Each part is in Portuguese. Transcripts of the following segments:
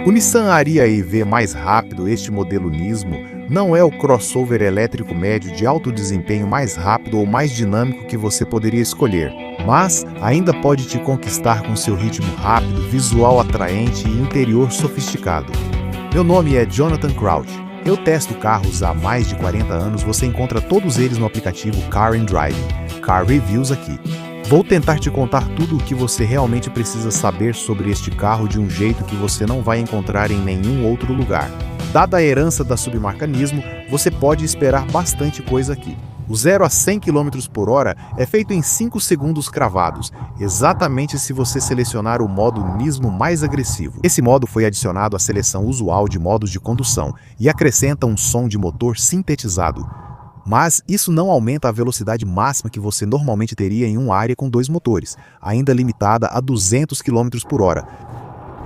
O Nissan Ariya EV mais rápido, este modelo Nismo, não é o crossover elétrico médio de alto desempenho mais rápido ou mais dinâmico que você poderia escolher, mas ainda pode te conquistar com seu ritmo rápido, visual atraente e interior sofisticado. Meu nome é Jonathan Crouch. Eu testo carros há mais de 40 anos, você encontra todos eles no aplicativo Car and Driving, Car Reviews aqui. Vou tentar te contar tudo o que você realmente precisa saber sobre este carro de um jeito que você não vai encontrar em nenhum outro lugar. Dada a herança da submarca Nismo, você pode esperar bastante coisa aqui. O 0 a 100 km por hora é feito em 5 segundos cravados, exatamente se você selecionar o modo Nismo mais agressivo. Esse modo foi adicionado à seleção usual de modos de condução e acrescenta um som de motor sintetizado. Mas isso não aumenta a velocidade máxima que você normalmente teria em uma área com 2 motores, ainda limitada a 200 km por hora.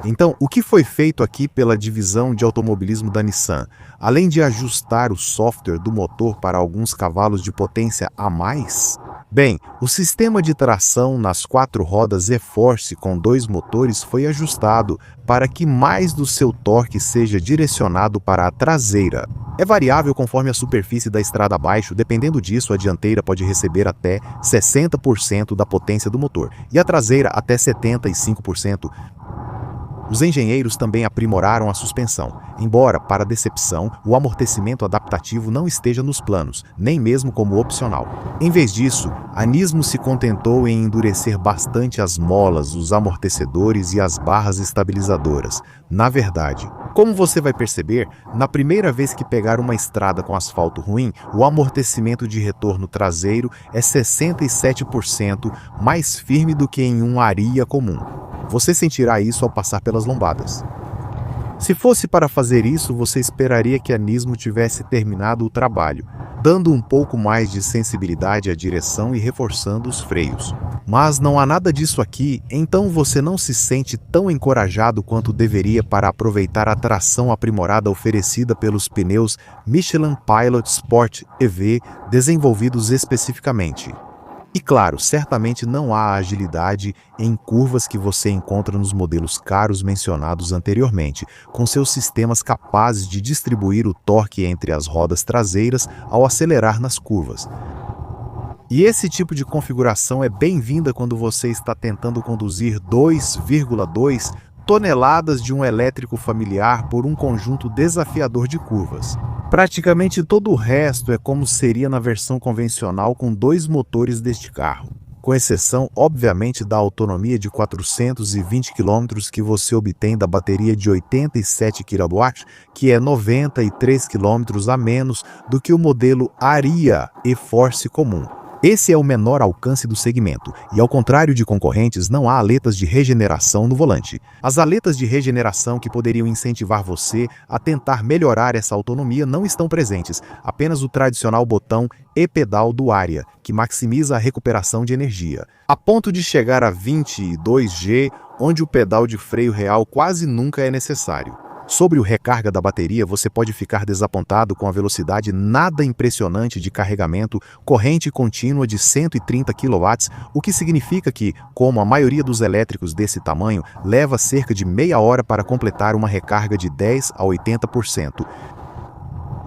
Então, o que foi feito aqui pela divisão de automobilismo da Nissan? Além de ajustar o software do motor para alguns cavalos de potência a mais? Bem, o sistema de tração nas 4 rodas E-Force com 2 motores foi ajustado para que mais do seu torque seja direcionado para a traseira. É variável conforme a superfície da estrada abaixo, dependendo disso a dianteira pode receber até 60% da potência do motor e a traseira até 75%. Os engenheiros também aprimoraram a suspensão, embora, para decepção, o amortecimento adaptativo não esteja nos planos, nem mesmo como opcional. Em vez disso, a Nismo se contentou em endurecer bastante as molas, os amortecedores e as barras estabilizadoras. Na verdade, como você vai perceber, na primeira vez que pegar uma estrada com asfalto ruim, o amortecimento de retorno traseiro é 67% mais firme do que em um Ariya comum. Você sentirá isso ao passar pelas lombadas. Se fosse para fazer isso, você esperaria que a Nismo tivesse terminado o trabalho, dando um pouco mais de sensibilidade à direção e reforçando os freios. Mas não há nada disso aqui, então você não se sente tão encorajado quanto deveria para aproveitar a tração aprimorada oferecida pelos pneus Michelin Pilot Sport EV desenvolvidos especificamente. E claro, certamente não há a agilidade em curvas que você encontra nos modelos caros mencionados anteriormente, com seus sistemas capazes de distribuir o torque entre as rodas traseiras ao acelerar nas curvas. E esse tipo de configuração é bem-vinda quando você está tentando conduzir 2,2 toneladas de um elétrico familiar por um conjunto desafiador de curvas. Praticamente todo o resto é como seria na versão convencional com 2 motores deste carro, com exceção, obviamente, da autonomia de 420 km que você obtém da bateria de 87 kW, que é 93 km a menos do que o modelo Ariya E-Force comum. Esse é o menor alcance do segmento, e ao contrário de concorrentes, não há aletas de regeneração no volante. As aletas de regeneração que poderiam incentivar você a tentar melhorar essa autonomia não estão presentes, apenas o tradicional botão e-pedal do Ariya, que maximiza a recuperação de energia, a ponto de chegar a 22G, onde o pedal de freio real quase nunca é necessário. Sobre o recarga da bateria, você pode ficar desapontado com a velocidade nada impressionante de carregamento corrente contínua de 130 kW, o que significa que, como a maioria dos elétricos desse tamanho, leva cerca de meia hora para completar uma recarga de 10 a 80%.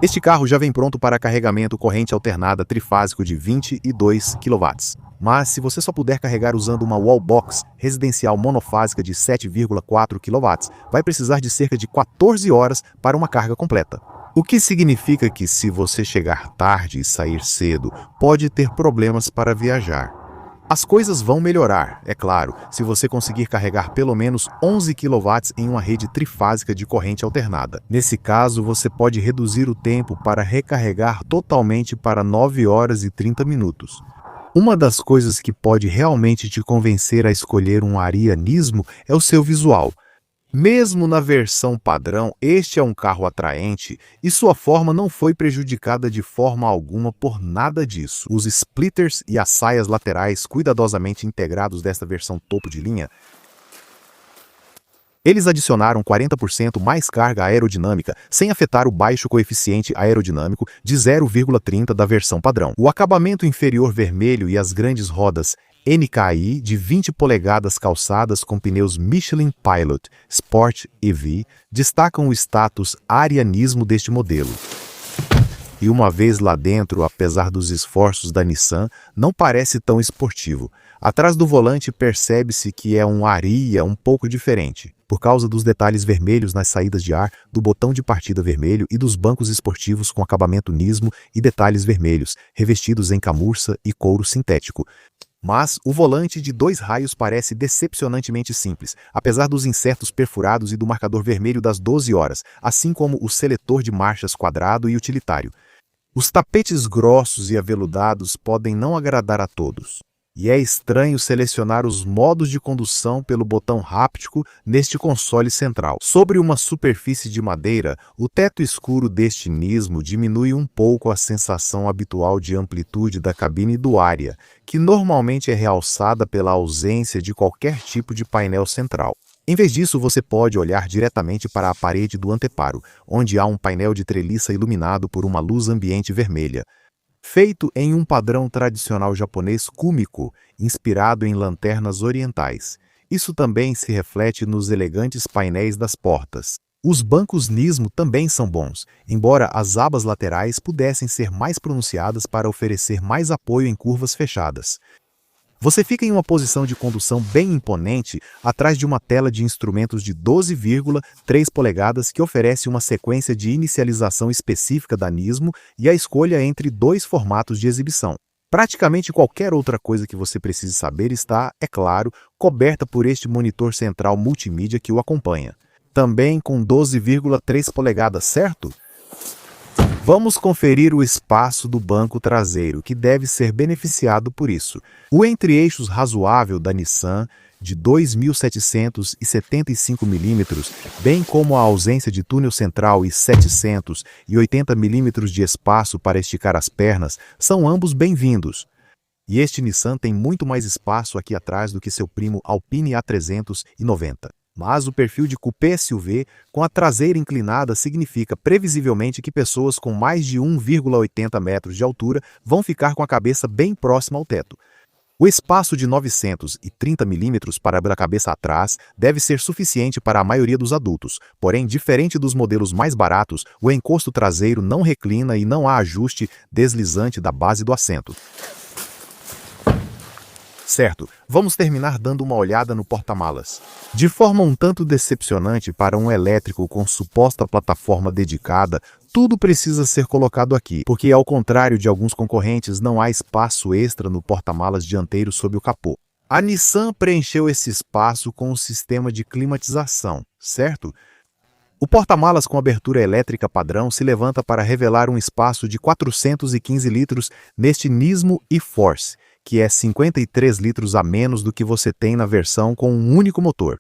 Este carro já vem pronto para carregamento corrente alternada trifásico de 22 kW. Mas se você só puder carregar usando uma wallbox residencial monofásica de 7,4 kW, vai precisar de cerca de 14 horas para uma carga completa. O que significa que se você chegar tarde e sair cedo, pode ter problemas para viajar. As coisas vão melhorar, é claro, se você conseguir carregar pelo menos 11 kW em uma rede trifásica de corrente alternada. Nesse caso, você pode reduzir o tempo para recarregar totalmente para 9 horas e 30 minutos. Uma das coisas que pode realmente te convencer a escolher um Ariya Nismo é o seu visual. Mesmo na versão padrão, este é um carro atraente e sua forma não foi prejudicada de forma alguma por nada disso. Os splitters e as saias laterais cuidadosamente integrados desta versão topo de linha, eles adicionaram 40% mais carga aerodinâmica, sem afetar o baixo coeficiente aerodinâmico de 0,30 da versão padrão. O acabamento inferior vermelho e as grandes rodas NKI de 20 polegadas calçadas com pneus Michelin Pilot Sport EV destacam o status arianismo deste modelo. E uma vez lá dentro, apesar dos esforços da Nissan, não parece tão esportivo. Atrás do volante percebe-se que é um Ariya um pouco diferente, por causa dos detalhes vermelhos nas saídas de ar, do botão de partida vermelho e dos bancos esportivos com acabamento Nismo e detalhes vermelhos, revestidos em camurça e couro sintético. Mas o volante de 2 raios parece decepcionantemente simples, apesar dos insertos perfurados e do marcador vermelho das 12 horas, assim como o seletor de marchas quadrado e utilitário. Os tapetes grossos e aveludados podem não agradar a todos. E é estranho selecionar os modos de condução pelo botão háptico neste console central. Sobre uma superfície de madeira, o teto escuro deste Nismo diminui um pouco a sensação habitual de amplitude da cabine do Ariya, que normalmente é realçada pela ausência de qualquer tipo de painel central. Em vez disso, você pode olhar diretamente para a parede do anteparo, onde há um painel de treliça iluminado por uma luz ambiente vermelha. Feito em um padrão tradicional japonês Kumiko, inspirado em lanternas orientais. Isso também se reflete nos elegantes painéis das portas. Os bancos Nismo também são bons, embora as abas laterais pudessem ser mais pronunciadas para oferecer mais apoio em curvas fechadas. Você fica em uma posição de condução bem imponente atrás de uma tela de instrumentos de 12,3 polegadas que oferece uma sequência de inicialização específica da Nismo e a escolha entre 2 formatos de exibição. Praticamente qualquer outra coisa que você precise saber está, é claro, coberta por este monitor central multimídia que o acompanha. Também com 12,3 polegadas, certo? Vamos conferir o espaço do banco traseiro, que deve ser beneficiado por isso. O entre-eixos razoável da Nissan, de 2.775 mm, bem como a ausência de túnel central e 780 mm de espaço para esticar as pernas, são ambos bem-vindos. E este Nissan tem muito mais espaço aqui atrás do que seu primo Alpine A390. Mas o perfil de coupé SUV com a traseira inclinada significa previsivelmente que pessoas com mais de 1,80 metros de altura vão ficar com a cabeça bem próxima ao teto. O espaço de 930 mm para a cabeça atrás deve ser suficiente para a maioria dos adultos, porém, diferente dos modelos mais baratos, o encosto traseiro não reclina e não há ajuste deslizante da base do assento. Certo, vamos terminar dando uma olhada no porta-malas. De forma um tanto decepcionante para um elétrico com suposta plataforma dedicada, tudo precisa ser colocado aqui, porque ao contrário de alguns concorrentes, não há espaço extra no porta-malas dianteiro sob o capô. A Nissan preencheu esse espaço com um sistema de climatização, certo? O porta-malas com abertura elétrica padrão se levanta para revelar um espaço de 415 litros neste Nismo e-Force, que é 53 litros a menos do que você tem na versão com um único motor.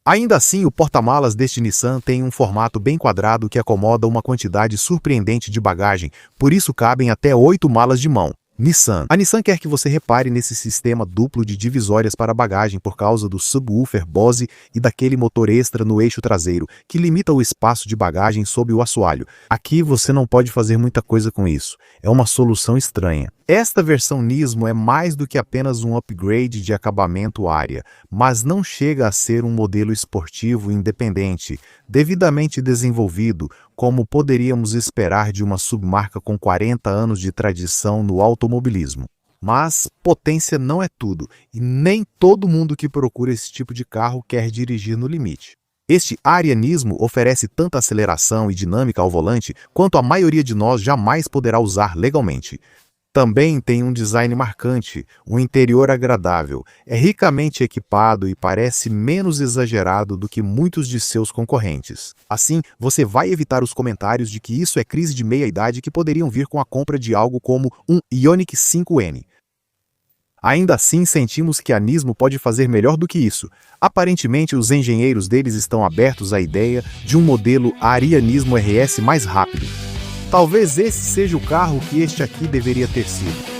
Ainda assim, o porta-malas deste Nissan tem um formato bem quadrado que acomoda uma quantidade surpreendente de bagagem, por isso cabem até 8 malas de mão. Nissan. A Nissan quer que você repare nesse sistema duplo de divisórias para bagagem por causa do subwoofer Bose e daquele motor extra no eixo traseiro, que limita o espaço de bagagem sob o assoalho. Aqui você não pode fazer muita coisa com isso. É uma solução estranha. Esta versão Nismo é mais do que apenas um upgrade de acabamento Ariya, mas não chega a ser um modelo esportivo independente, devidamente desenvolvido, como poderíamos esperar de uma submarca com 40 anos de tradição no automobilismo. Mas potência não é tudo, e nem todo mundo que procura esse tipo de carro quer dirigir no limite. Este Ariya Nismo oferece tanta aceleração e dinâmica ao volante quanto a maioria de nós jamais poderá usar legalmente. Também tem um design marcante, um interior agradável, é ricamente equipado e parece menos exagerado do que muitos de seus concorrentes. Assim, você vai evitar os comentários de que isso é crise de meia-idade que poderiam vir com a compra de algo como um Ioniq 5N. Ainda assim, sentimos que a Nismo pode fazer melhor do que isso. Aparentemente, os engenheiros deles estão abertos à ideia de um modelo Ariya Nismo RS mais rápido. Talvez esse seja o carro que este aqui deveria ter sido.